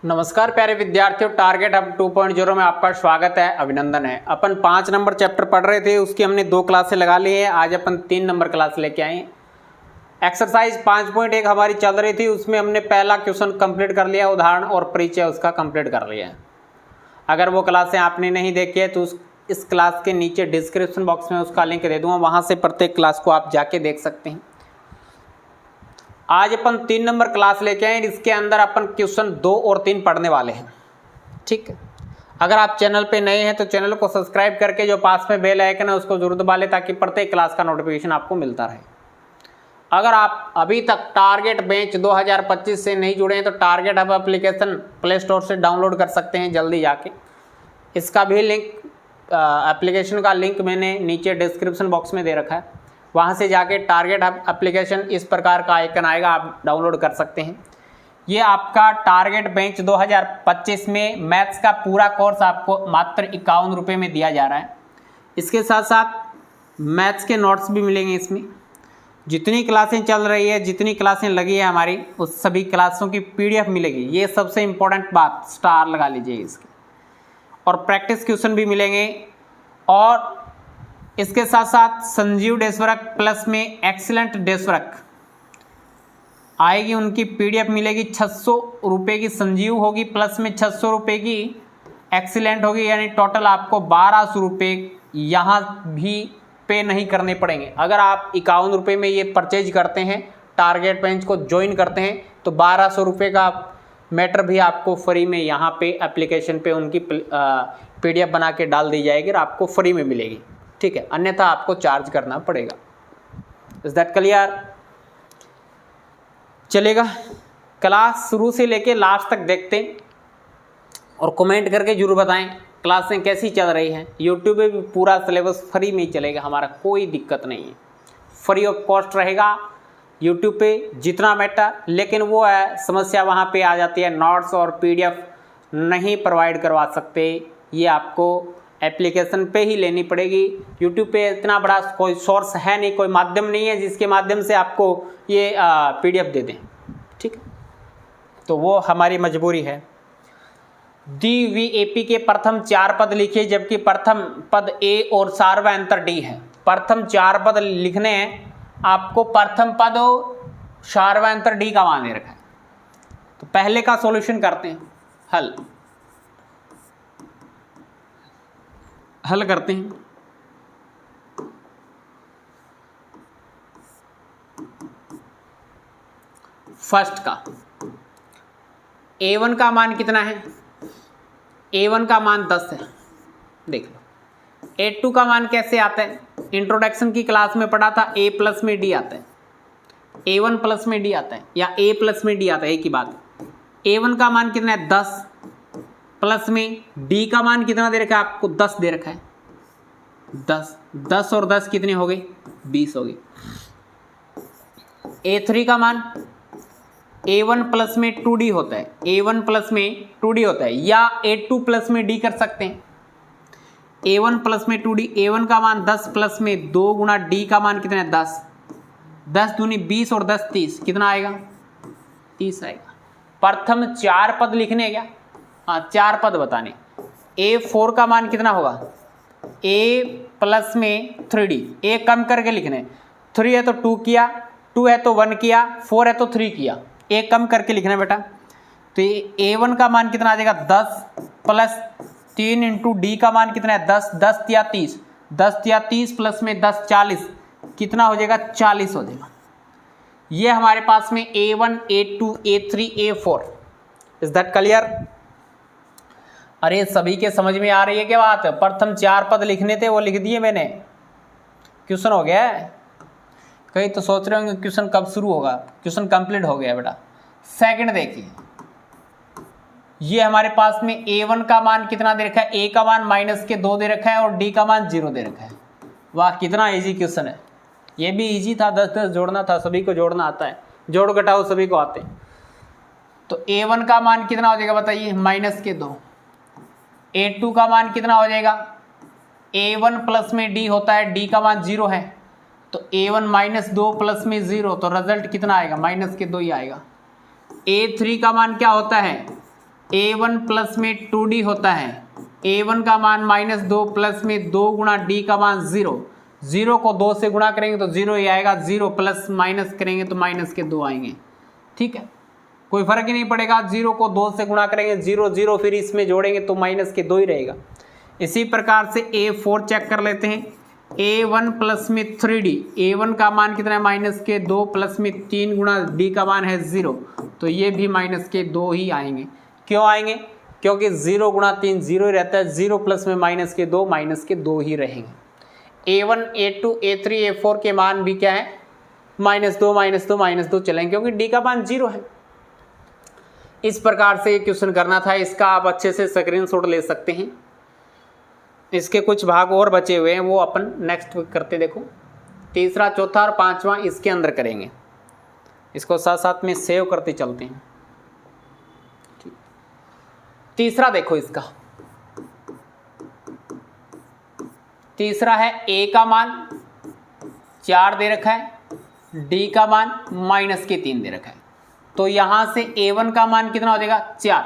नमस्कार प्यारे विद्यार्थियों, टारगेट अब 2.0 में आपका स्वागत है, अभिनंदन है। अपन 5 नंबर चैप्टर पढ़ रहे थे, उसकी हमने 2 क्लासें लगा ली है। आज अपन 3 नंबर क्लास लेके आए हैं। एक्सरसाइज 5.1 हमारी चल रही थी, उसमें हमने पहला क्वेश्चन कंप्लीट कर लिया, उदाहरण और परिचय उसका कंप्लीट कर लिया है। अगर वो क्लासें आपने नहीं देखी है तो इस क्लास के नीचे डिस्क्रिप्शन बॉक्स में उसका लिंक दे दूंगा, वहाँ से प्रत्येक क्लास को आप जाके देख सकते हैं। आज अपन 3 नंबर क्लास लेके आए, इसके अंदर अपन क्वेश्चन 2 और 3 पढ़ने वाले हैं। ठीक है, अगर आप चैनल पे नए हैं तो चैनल को सब्सक्राइब करके जो पास में बेल आइकन है उसको जरूर दबा लें, ताकि प्रत्येक क्लास का नोटिफिकेशन आपको मिलता रहे। अगर आप अभी तक टारगेट बेंच 2025 से नहीं जुड़े हैं तो target hub application play store से डाउनलोड कर सकते हैं जल्दी जाके। इसका भी लिंक, एप्लीकेशन का लिंक मैंने नीचे डिस्क्रिप्शन बॉक्स में दे रखा है, वहाँ से जाके टारगेट हब एप्लीकेशन इस प्रकार का आइकन आएगा, आप डाउनलोड कर सकते हैं। ये आपका टारगेट बेंच 2025 में मैथ्स का पूरा कोर्स आपको मात्र 51 रुपये में दिया जा रहा है। इसके साथ साथ मैथ्स के नोट्स भी मिलेंगे इसमें। जितनी क्लासें चल रही है, जितनी क्लासें लगी है हमारी, उस सभी क्लासों की PDF मिलेगी। ये सबसे इम्पोर्टेंट बात, स्टार लगा लीजिए इसके। और प्रैक्टिस क्वेश्चन भी मिलेंगे, और इसके साथ साथ संजीव डेस्कवर्क प्लस में एक्सीलेंट डेस्कवर्क आएगी, उनकी PDF मिलेगी। 600 रुपये की संजीव होगी, प्लस में 600 रुपये की एक्सीलेंट होगी, यानी टोटल आपको 1200 रुपये यहाँ भी पे नहीं करने पड़ेंगे। अगर आप 51 रुपये में ये परचेज करते हैं, टारगेट बेंच को ज्वाइन करते हैं, तो 1200 रुपये का मैटर भी आपको फ्री में यहाँ पे एप्लीकेशन पे उनकी PDF बना के डाल दी जाएगी और आपको फ्री में मिलेगी। ठीक है, अन्यथा आपको चार्ज करना पड़ेगा। Is that clear? चलेगा, क्लास शुरू से लेके लास्ट तक देखते हैं और कमेंट करके जरूर बताएं क्लासें कैसी चल रही हैं। यूट्यूब पे भी पूरा सिलेबस फ्री में ही चलेगा, हमारा कोई दिक्कत नहीं है, फ्री ऑफ कॉस्ट रहेगा यूट्यूब पे जितना बेटर। लेकिन वो है समस्या, वहाँ पे आ जाती है नोट्स और PDF नहीं प्रोवाइड करवा सकते, ये आपको एप्लीकेशन पे ही लेनी पड़ेगी। यूट्यूब पे इतना बड़ा कोई सोर्स है नहीं, कोई माध्यम नहीं है जिसके माध्यम से आपको ये PDF दे दें। ठीक, तो वो हमारी मजबूरी है। DVAP के प्रथम 4 पद लिखिए, जबकि प्रथम पद A और सार्वयंतर D है। प्रथम 4 पद लिखने हैं आपको, प्रथम पद और सार्वयंतर D का मान दे रखा है। तो पहले का सॉल्यूशन करते हैं, हल करते हैं। फर्स्ट का A1 का मान कितना है? A1 का मान 10 है, देख लो। A2 का मान कैसे आता है? इंट्रोडक्शन की क्लास में पढ़ा था, A प्लस में D आता है, A1 प्लस में D आता है, या A प्लस में D आता है, एक ही बात है। A1 का मान कितना है? 10, प्लस में D का मान कितना दे रखा है आपको? 10 दे रखा है। 10 और 10 कितने हो गए? 20 हो गई। A3 का मान A1 प्लस में 2D होता है, A1 प्लस में 2D होता है, या A2 प्लस में D कर सकते हैं। A1 प्लस में 2D, A1 का मान 10 प्लस में 2 गुना D का मान कितना है? 10, 10 दूनी 20 और 10 30, कितना आएगा? 30 आएगा। प्रथम 4 पद लिखने क्या? हाँ, 4 पद बताने। A4 का मान कितना होगा? A प्लस में 3D, A कम करके लिखने। 3 है तो 2 किया, 2 है तो 1 किया, 4 है तो 3 किया, A कम करके लिखना बेटा। तो A1 का मान कितना आ जाएगा? 10 प्लस 3 इंटू D का मान कितना है? 10, 10 या 30, 10 या 30 प्लस में 10 40, कितना हो जाएगा? 40 हो जाएगा। ये हमारे पास में A1, A2, A3, A4। Is that clear? अरे सभी के समझ में आ रही है क्या बात? प्रथम 4 पद लिखने थे, वो लिख दिए मैंने, क्वेश्चन हो गया है। कहीं तो सोच रहे होंगे क्वेश्चन कब शुरू होगा, क्वेश्चन कंप्लीट हो गया बेटा। सेकंड देखिए, ये हमारे पास में A1 का मान कितना दे रखा है? A का मान -2 दे रखा है और D का मान 0 दे रखा है। वाह, कितना इजी क्वेश्चन है। ये भी इजी था, 10-10 जोड़ना था, सभी को जोड़ना आता है, जोड़ घटाओ सभी को आते हैं। तो A1 का मान कितना हो जाएगा बताइए? -2। A2 का मान कितना हो जाएगा? A1 प्लस में D होता है, D का मान 0 है, तो A1 माइनस 2 प्लस में 0, तो रिजल्ट कितना आएगा, माइनस के 2 ही आएगा। A3 का मान क्या होता है, A1 प्लस में 2D होता है। A1 का मान माइनस 2 प्लस में 2 गुणा D का मान 0, 0 को 2 से गुणा करेंगे तो 0 ही आएगा, 0 प्लस माइनस करेंगे तो माइनस के 2 आएंगे। ठीक है, कोई फर्क ही नहीं पड़ेगा, 0 को 2 से गुणा करेंगे 0 0, फिर इसमें जोड़ेंगे तो माइनस के 2 ही रहेगा। इसी प्रकार से A4 चेक कर लेते हैं। A1 प्लस में 3D, A1 का मान कितना है, माइनस के 2 प्लस में 3 गुणा D का मान है 0, तो ये भी माइनस के 2 ही आएंगे। क्यों आएंगे, क्योंकि 0 गुणा 3 0 ही रहता है, 0 प्लस में माइनस के 2 ही रहेंगे। A1 A2 A3 A4 के मान भी क्या है, -2 चलेंगे, क्योंकि D का मान 0 है। इस प्रकार से क्वेश्चन करना था, इसका आप अच्छे से स्क्रीनशॉट ले सकते हैं। इसके कुछ भाग और बचे हुए हैं, वो अपन नेक्स्ट वीक करते। देखो तीसरा, चौथा और पांचवा इसके अंदर करेंगे, इसको साथ साथ में सेव करते चलते हैं। तीसरा देखो, इसका तीसरा है A का मान 4 दे रखा है, D का मान -3 दे रखा है। तो यहां से A1 का मान कितना हो जाएगा, 4।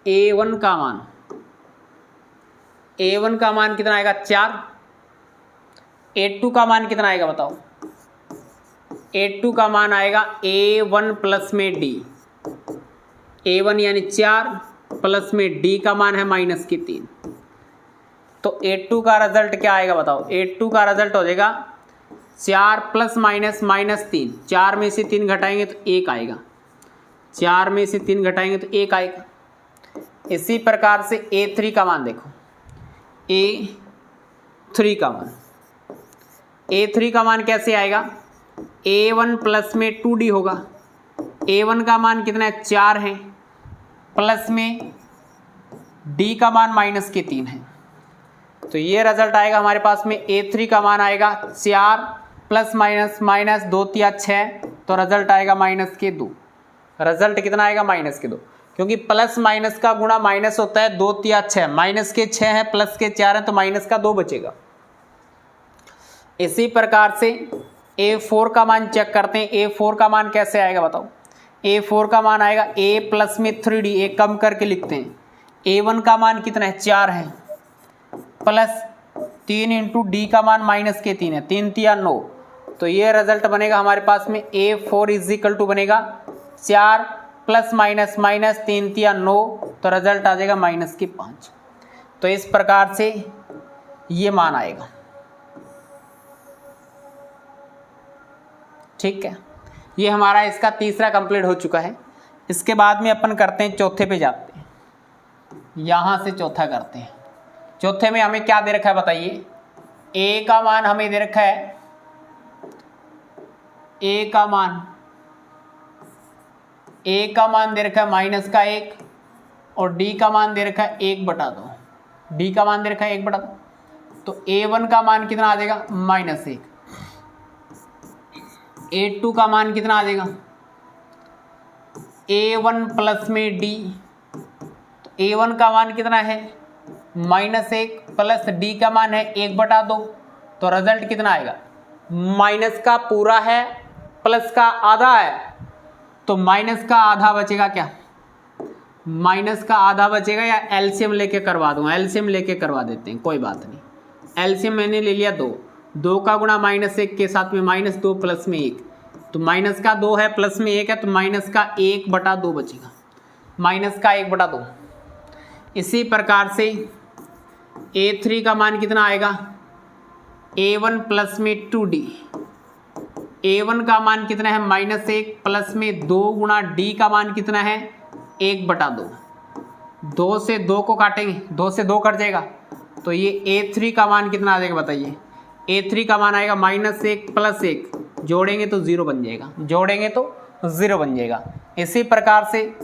A1 का मान कितना आएगा, 4। A2 का मान कितना आएगा बताओ, A2 का मान आएगा A1 प्लस में D, A1 यानी 4 प्लस में D का मान है -3। तो A2 का रिजल्ट क्या आएगा बताओ, A2 का रिजल्ट हो जाएगा 4 प्लस -3, 4 में से 3 घटाएंगे तो 1 आएगा, 4 में से 3 घटाएंगे तो 1 आएगा। इसी प्रकार से A3 का मान देखो, A3 का मान कैसे आएगा, A1 प्लस में 2D होगा, A1 का मान कितना है, 4 है, प्लस में D का मान -3 है। तो ये रिजल्ट आएगा हमारे पास में, A3 का मान आएगा 4 प्लस माइनस 2 3 6, तो रिजल्ट आएगा -2। रिजल्ट कितना आएगा, -2, क्योंकि प्लस माइनस का गुणा माइनस होता है, 2 3 6, माइनस के 6 है प्लस के 4 है, तो माइनस का 2 बचेगा। इसी प्रकार से A4 का मान चेक करते हैं। A4 का मान कैसे आएगा बताओ, A4 का मान आएगा A प्लस में 3D, एक कम करके लिखते हैं। A1 का मान कितना है, 4 है, प्लस 3 इंटू D का मान -3 है, 3 3 9, तो ये रिजल्ट बनेगा हमारे पास में A4 इज इक्वल टू बनेगा 4 प्लस माइनस 3 3 9, तो रिजल्ट आ जाएगा -5। तो इस प्रकार से ये मान आएगा। ठीक है, ये हमारा इसका तीसरा कंप्लीट हो चुका है। इसके बाद में अपन करते हैं, चौथे पे जाते हैं, यहां से चौथा करते हैं। चौथे में हमें क्या दे रखा है बताइए, A का मान हमें दे रखा है, A का मान दे रखा है -1, और D का मान दे रखा है 1/2, D का मान दे रखा है 1/2, तो A1 का मान कितना आ जाएगा, -1। A2 का मान कितना आ जाएगा, A1 प्लस में D, तो A1 का मान कितना है, -1 प्लस D का मान है 1/2, तो रिजल्ट कितना आएगा, माइनस का पूरा है प्लस का आधा है, तो माइनस का आधा बचेगा, क्या माइनस का आधा बचेगा, या एलसीएम लेके करवा दूंगा, एलसीएम लेके करवा देते हैं, कोई बात नहीं। एलसीएम मैंने ले लिया 2 का गुणा -1 के साथ में -2 प्लस में 1, तो माइनस का 2 है प्लस में 1 है, तो माइनस का 1/2 बचेगा, माइनस का 1/2। इसी प्रकार से A3 का मान कितना आएगा, A1 प्लस में 2D, A1 का मान कितना है, -1 प्लस में 2 गुणा D का मान कितना है, 1/2। 2 से 2 को काटेंगे, 2 से 2 कट जाएगा, तो ये A3 का मान कितना आ जाएगा बताइए, A3 का मान आएगा -1 प्लस 1, जोड़ेंगे तो 0 बन जाएगा, इसी प्रकार से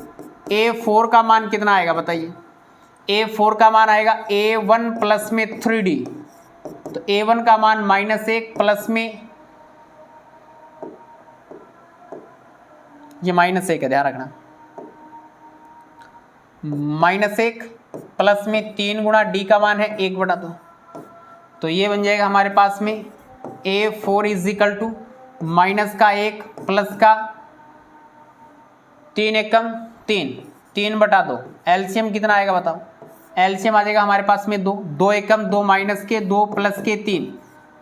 A4 का मान कितना आएगा बताइए, A4 का मान आएगा A1 प्लस में 3D, तो A1 का मान -1 प्लस में, ये -1 है, ध्यान रखना, -1 प्लस में 3 गुणा D का मान है 1/2, तो ये बन जाएगा हमारे पास में A4 is equal to minus का 1 प्लस का 3 एकम 3/2। एलसीएम कितना आएगा बताओ? एलसीएम आ जाएगा हमारे पास में 2 एकम 2 माइनस के 2 प्लस के 3,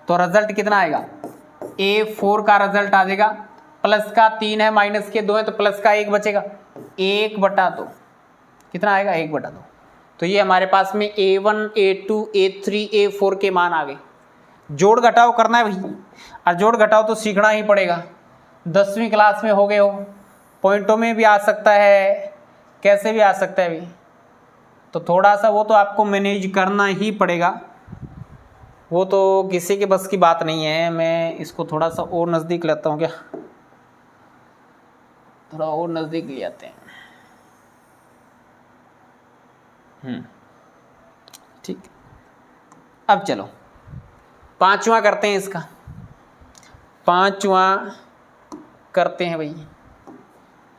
तो रिजल्ट कितना आएगा? A4 का रिजल्ट आ जाएगा प्लस का 3 है माइनस के 2 है तो प्लस का 1 बचेगा 1/2। कितना आएगा? 1/2। तो ये हमारे पास में A1 A2 A3 A4 के मान आ गए। जोड़ घटाव करना है भाई, और जोड़ घटाव तो सीखना ही पड़ेगा। 10वीं क्लास में हो गए हो, पॉइंटों में भी आ सकता है, कैसे भी आ सकता है भाई, तो थोड़ा सा वो तो आपको मैनेज करना ही पड़ेगा, वो तो किसी के बस की बात नहीं है। मैं इसको थोड़ा सा और नज़दीक लेता हूँ, क्या थोड़ा और नज़दीक ले आते हैं। ठीक, अब चलो पांचवा करते हैं, इसका पांचवा करते हैं भाई।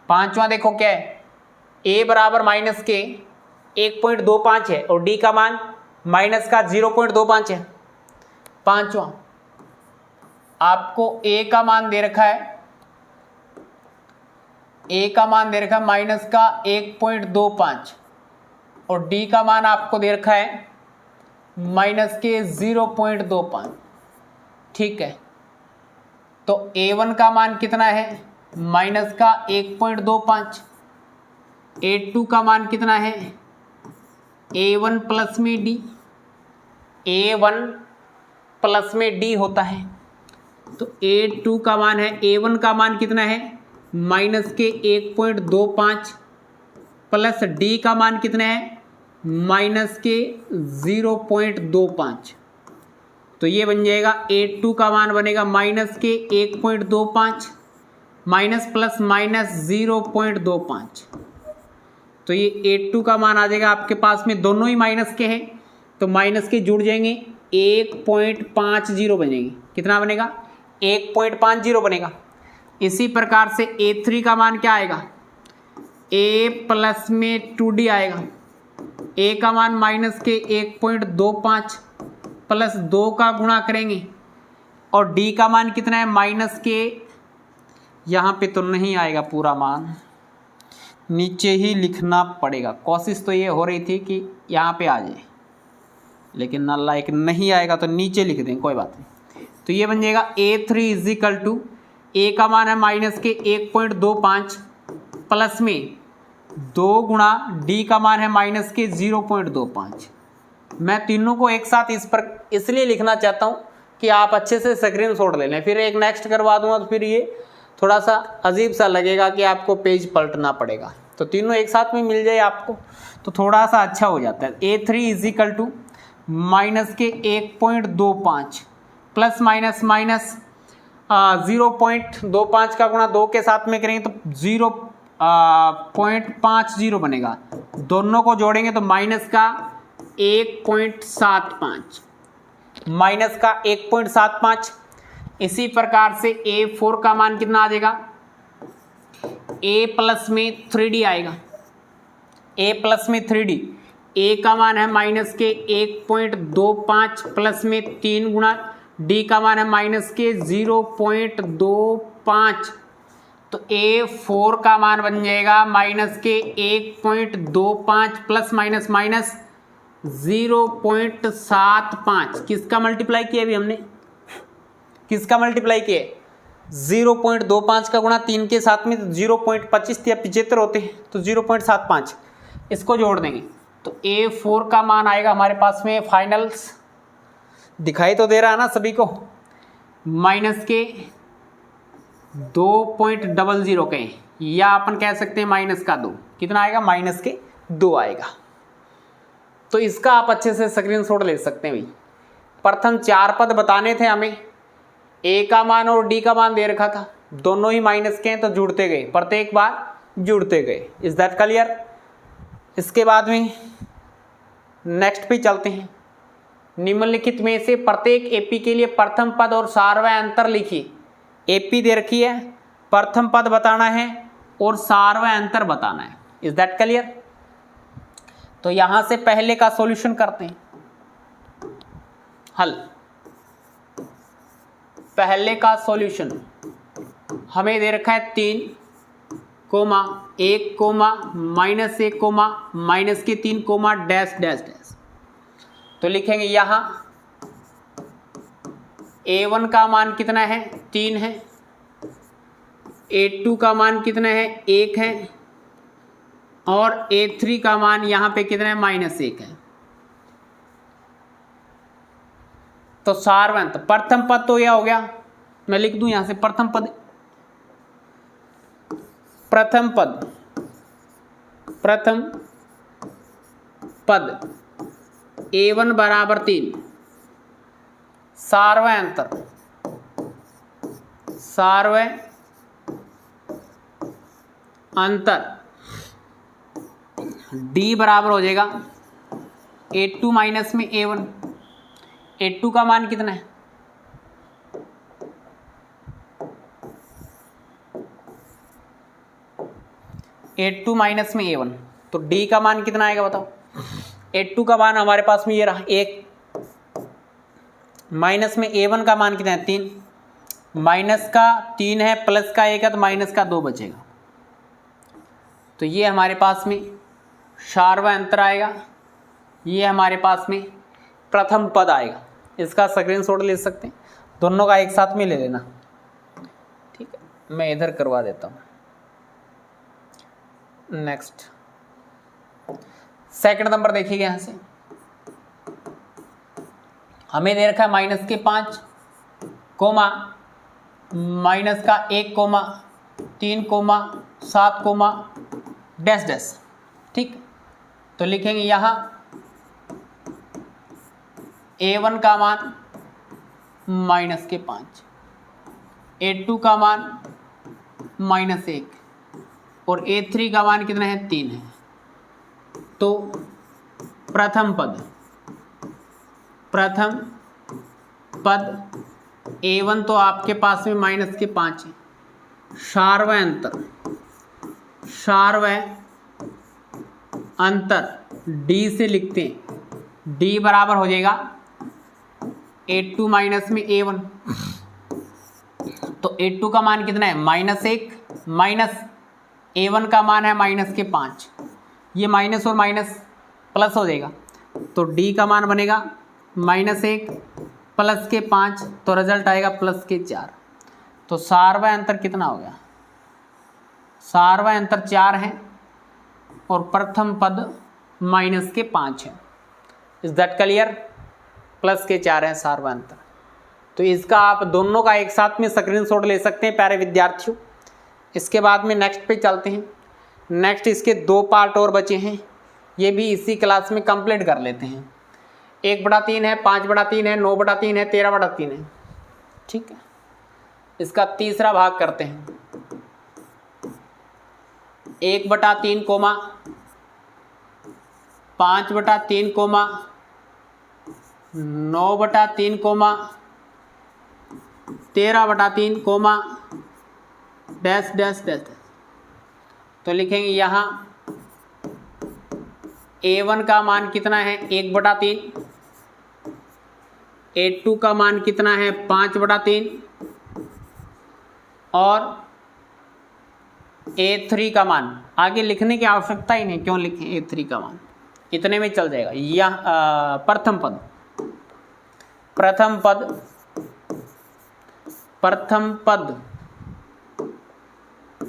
पांचवा देखो क्या है, a बराबर माइनस के 1.25 है और d का मान माइनस का 0.25 है। पांचवा आपको a का मान दे रखा है, a का मान दे रखा है माइनस का 1.25 और d का मान आपको दे रखा है माइनस के 0.25। ठीक है, तो a1 का मान कितना है? माइनस का 1.25। a2 का मान कितना है? a1 प्लस में d, a1 प्लस में d होता है, तो a2 का मान है, a1 का मान कितना है? माइनस के 1.25 प्लस d का मान कितना है? माइनस के 0.25। तो ये बन जाएगा A2 का मान बनेगा माइनस के 1.25 माइनस प्लस माइनस 0.25। तो ये A2 का मान आ जाएगा आपके पास में, दोनों ही माइनस के हैं तो माइनस के जुड़ जाएंगे 1.50 बनेगी। कितना बनेगा? 1.50 बनेगा। इसी प्रकार से A3 का मान क्या आएगा? A प्लस में 2D आएगा। A का मान माइनस के 1.25 प्लस 2 का गुणा करेंगे और D का मान कितना है? माइनस के, यहाँ पे तो नहीं आएगा पूरा मान, नीचे ही लिखना पड़ेगा। कोशिश तो ये हो रही थी कि यहाँ पे आ जाए, लेकिन ना लाइक नहीं आएगा तो नीचे लिख दें, कोई बात नहीं। तो ये बन जाएगा A3 is equal to, A का मान है माइनस के 1.25 प्लस में 2 गुणा D का मान है माइनस के 0.25। मैं तीनों को एक साथ इस पर इसलिए लिखना चाहता हूँ कि आप अच्छे से स्क्रीनशॉट ले लें, फिर एक नेक्स्ट करवा दूंगा तो फिर ये थोड़ा सा अजीब सा लगेगा कि आपको पेज पलटना पड़ेगा। तो तीनों एक साथ में मिल जाए आपको तो थोड़ा सा अच्छा हो जाता है। A3 is equal to minus के 1.25 प्लस माइनस माइनस 0.25 का गुणा 2 के साथ में करेंगे तो 0.50 बनेगा। दोनों को जोड़ेंगे तो माइनस का 1.75, माइनस का 1.75। इसी प्रकार से A4 का मान कितना आ जाएगा? A प्लस में 3D आएगा, A प्लस में 3D। A का मान है माइनस के 1.25 प्लस में 3 गुणा D का मान है माइनस के 0.25। तो A4 का मान बन जाएगा माइनस के 1.25 प्लस माइनस माइनस 0.75। किसका मल्टीप्लाई किया अभी हमने? किसका मल्टीप्लाई किया? 0.25 का गुणा 3 के साथ में 0.25 या 75 होते हैं तो 0.75, इसको जोड़ देंगे तो A4 का मान आएगा हमारे पास में, फाइनल्स दिखाई तो दे रहा है ना सभी को, माइनस के 2.00 के, या अपन कह सकते हैं माइनस का 2। कितना आएगा? माइनस के 2 आएगा। तो इसका आप अच्छे से स्क्रीनशॉट ले सकते हैं भाई। प्रथम 4 पद बताने थे हमें, A का मान और D का मान दे रखा था, दोनों ही माइनस के हैं तो जुड़ते गए, प्रत्येक बार जुड़ते गए। Is that clear? इसके बाद में नेक्स्ट पे चलते हैं। निम्नलिखित में से प्रत्येक AP के लिए प्रथम पद और सारवय अंतर लिखिए। AP दे रखी है, प्रथम पद बताना है और सारवय अंतर बताना है। Is that clear? तो यहां से पहले का सॉल्यूशन करते हैं। हल। पहले का सॉल्यूशन हमें दे रखा है 3 comma 1 comma -1 comma -3 comma dash dash dash. तो लिखेंगे यहाँ A1 का मान कितना है 3 है, A2 का मान कितना है 1 है और A3 का मान यहाँ पे कितना है -1 है। तो सारवंत प्रथम पद तो यह हो गया, मैं लिख दूं यहां से प्रथम पद A1 बराबर 3, सारवय अंतर D बराबर हो जाएगा A2 माइनस में A1। A2 का मान कितना है A2 माइनस में A1, तो D का मान कितना आएगा बताओ। A2 का मान हमारे पास में ये रहा 1, माइनस में A1 का मान कितना है 3, माइनस का 3 है प्लस का 1 है तो माइनस का 2 बचेगा। तो ये हमारे पास में सारवय अंतर आएगा, ये हमारे पास में प्रथम पद आएगा। इसका स्क्रीनशॉट ले सकते हैं, दोनों का एक साथ में ले लेना। ठीक है, मैं इधर करवा देता हूँ। नेक्स्ट सेकंड नंबर देखिएगा, यहां से हमें दे रखा है -5 comma -1 comma 3 comma 7 comma dash dash. ठीक, तो लिखेंगे यहां A1 का मान -5, A2 का मान -1 और A3 का मान कितना है 3 है। तो प्रथम पद A1 तो आपके पास में -5 है। सारवय अंतर D से लिखते हैं, D बराबर हो जाएगा A2 माइनस में A1। तो A2 का मान कितना है -1 माइनस A1 का मान है -5, ये माइनस और माइनस प्लस हो जाएगा। तो D का मान बनेगा -1 प्लस के 5, तो रिजल्ट आएगा प्लस के 4। तो सारवय अंतर कितना हो गया, सारवय अंतर 4 है और प्रथम पद -5 है। Is that clear? प्लस के 4 है सारवय अंतर। तो इसका आप दोनों का एक साथ में स्क्रीनशॉट ले सकते हैं प्यारे विद्यार्थियों। इसके बाद में नेक्स्ट पे चलते हैं। नेक्स्ट इसके 2 पार्ट और बचे हैं, ये भी इसी क्लास में कंप्लीट कर लेते हैं। 1/3 है, 5/3 है, 9/3 है, 13/3 है। ठीक है, इसका तीसरा भाग करते हैं। 1/3 comma 5/3 comma 9/3 comma 13/3 comma dash dash dash. तो लिखेंगे यहाँ A1 का मान कितना है 1/3, A2 का मान कितना है 5/3 और A3 का मान आगे लिखने की आवश्यकता ही नहीं, क्यों लिखें, A3 का मान इतने में चल जाएगा। यह प्रथम पद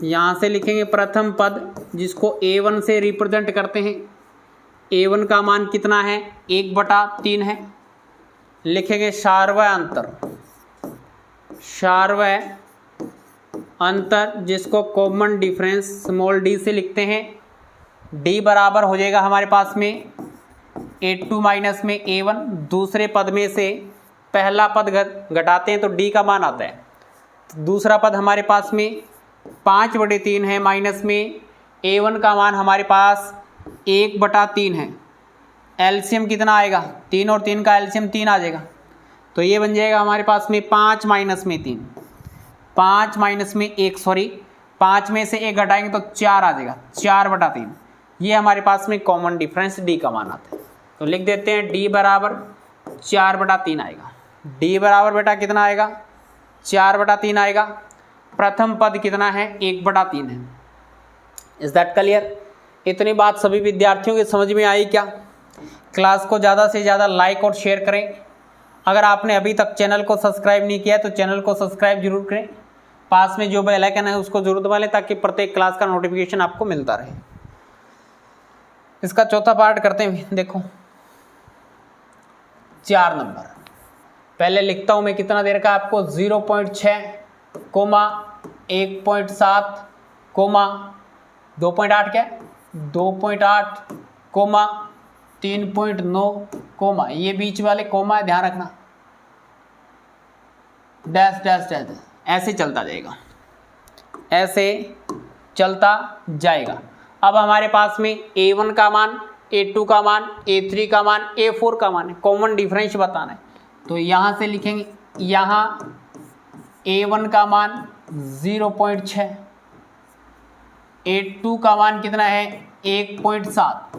यहाँ से लिखेंगे प्रथम पद, जिसको A1 से रिप्रेजेंट करते हैं। A1 का मान कितना है 1/3 है। लिखेंगे सारवय अंतर जिसको कॉमन डिफरेंस स्मॉल d से लिखते हैं। D बराबर हो जाएगा हमारे पास में A2 माइनस में A1। दूसरे पद में से पहला पद घटाते हैं तो D का मान आता है। तो दूसरा पद हमारे पास में 5/3 है, माइनस में A1 का मान हमारे पास 1/3 है। एलसीएम कितना आएगा, 3 और 3 का एलसीएम 3 आ जाएगा। तो ये बन जाएगा हमारे पास में 5 माइनस में 3, 5 माइनस में 1, सॉरी 5 में से 1 घटाएंगे तो 4 आ जाएगा, 4/3। ये हमारे पास में कॉमन डिफरेंस D का मान आता है। तो लिख देते हैं D बराबर 4/3 आएगा। डी बराबर बेटा कितना आएगा? 4/3 आएगा। प्रथम पद कितना है? 1/3 है। Is that clear? इतनी बात सभी विद्यार्थियों की समझ में आई क्या? क्लास को ज़्यादा से ज़्यादा लाइक और शेयर करें। अगर आपने अभी तक चैनल को सब्सक्राइब नहीं किया है तो चैनल को सब्सक्राइब जरूर करें। पास में जो बेल आइकन है उसको जरूर दबा लें ताकि प्रत्येक क्लास का नोटिफिकेशन आपको मिलता रहे। इसका चौथा पार्ट करते हैं। देखो 4 नंबर पहले लिखता हूं मैं, कितना दे रखा है आपको? 0.6 कोमा 1.7 कोमा 2.8 क्या? 2.8 कोमा 3.9 कोमा, ये बीच वाले कोमा है, ध्यान रखना। डैश डैश डैश ऐसे चलता जाएगा, ऐसे चलता जाएगा। अब हमारे पास में A1 का मान, A2 का मान, A3 का मान, A4 का मान है। कॉमन डिफरेंस बताना है तो यहाँ से लिखेंगे, यहाँ A1 का मान 0.6, A2 का मान कितना है? 1.7।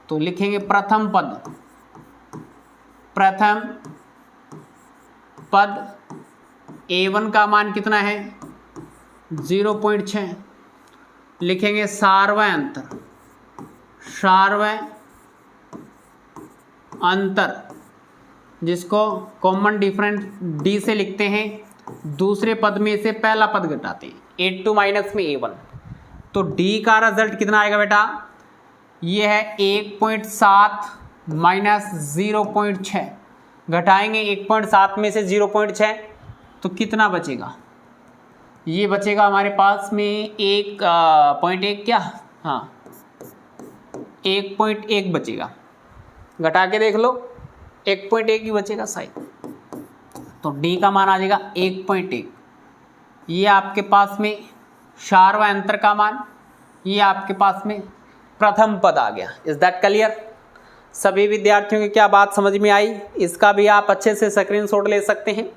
तो लिखेंगे प्रथम पद A1 का मान कितना है? 0.6। लिखेंगे सार्वय अंतर, जिसको कॉमन डिफरेंस D से लिखते हैं। दूसरे पद में से पहला पद घटाते हैं, A2 माइनस में A1। तो D का रिजल्ट कितना आएगा बेटा? ये है 1.7 माइनस 0.6। घटाएंगे 1.7 में से 0.6 तो कितना बचेगा? ये बचेगा हमारे पास में 1.1 क्या? हाँ 1.1 बचेगा। घटा के देख लो 1.1 ही बचेगा शायद। तो D का मान आ जाएगा 1.1। ये आपके पास में सार्वय अंतर का मान, ये आपके पास में प्रथम पद आ गया। Is that clear? सभी विद्यार्थियों की क्या बात समझ में आई? इसका भी आप अच्छे से स्क्रीनशॉट ले सकते हैं।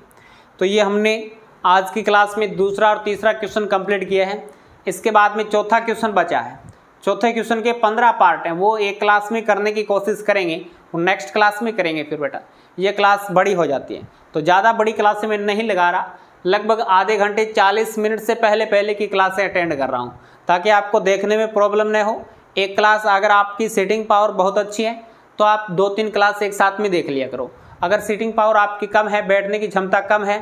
तो ये हमने आज की क्लास में दूसरा और तीसरा क्वेश्चन कंप्लीट किया है। इसके बाद में चौथा क्वेश्चन बचा है। चौथे क्वेश्चन के 15 पार्ट हैं, वो एक क्लास में करने की कोशिश करेंगे, वो नेक्स्ट क्लास में करेंगे। फिर बेटा ये क्लास बड़ी हो जाती है तो ज़्यादा बड़ी क्लास में नहीं लगा रहा, लगभग आधे घंटे 40 मिनट से पहले की क्लासें अटेंड कर रहा हूँ ताकि आपको देखने में प्रॉब्लम न हो। एक क्लास अगर आपकी सीटिंग पावर बहुत अच्छी है तो आप 2-3 क्लास एक साथ में देख लिया करो। अगर सीटिंग पावर आपकी कम है, बैठने की क्षमता कम है,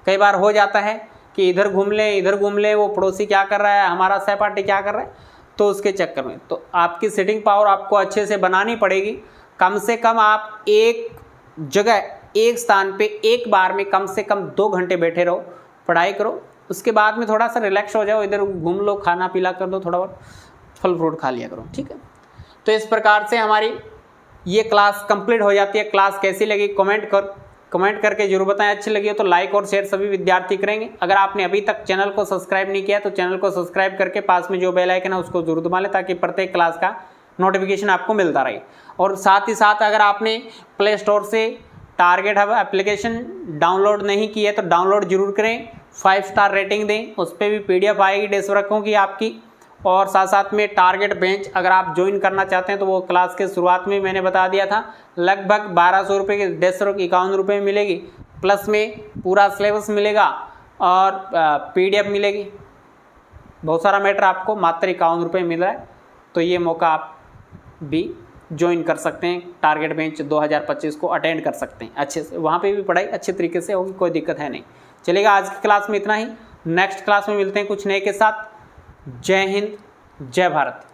कई बार हो जाता है कि इधर घूम लें, वो पड़ोसी क्या कर रहा है, हमारा सहपाठी क्या कर रहा है, तो उसके चक्कर में तो आपकी सीटिंग पावर आपको अच्छे से बनानी पड़ेगी। कम से कम आप एक जगह, एक स्थान पे एक बार में कम से कम 2 घंटे बैठे रहो, पढ़ाई करो। उसके बाद में थोड़ा सा रिलैक्स हो जाओ, इधर घूम लो, खाना पीला कर दो, थोड़ा बहुत फल फ्रूट खा लिया करो, ठीक है। तो इस प्रकार से हमारी ये क्लास कंप्लीट हो जाती है। क्लास कैसी लगी कमेंट करके जरूर बताएं। अच्छी लगी हो तो लाइक और शेयर सभी विद्यार्थी करेंगे। अगर आपने अभी तक चैनल को सब्सक्राइब नहीं किया तो चैनल को सब्सक्राइब करके पास में जो बेल आइकन है उसको जरूर दबा लें ताकि प्रत्येक क्लास का नोटिफिकेशन आपको मिलता रहे। और साथ ही साथ अगर आपने प्ले स्टोर से टारगेट हब एप्लीकेशन डाउनलोड नहीं की है तो डाउनलोड जरूर करें, 5 स्टार रेटिंग दें। उस पर भी PDF आएगी डेस्कवर्कों की आपकी। और साथ साथ में टारगेट बेंच अगर आप ज्वाइन करना चाहते हैं तो वो क्लास के शुरुआत में मैंने बता दिया था, लगभग 1200 रुपये की डेस्कवर्क 51 रुपये में मिलेगी, प्लस में पूरा सिलेबस मिलेगा और PDF मिलेगी। बहुत सारा मैटर आपको मात्र 51 रुपये मिल रहा है। तो ये मौका आप भी ज्वाइन कर सकते हैं, टारगेट बेंच 2025 को अटेंड कर सकते हैं अच्छे से। वहाँ पे भी पढ़ाई अच्छे तरीके से होगी, कोई दिक्कत है नहीं। चलेगा, आज की क्लास में इतना ही। नेक्स्ट क्लास में मिलते हैं कुछ नए के साथ। जय हिंद, जय भारत।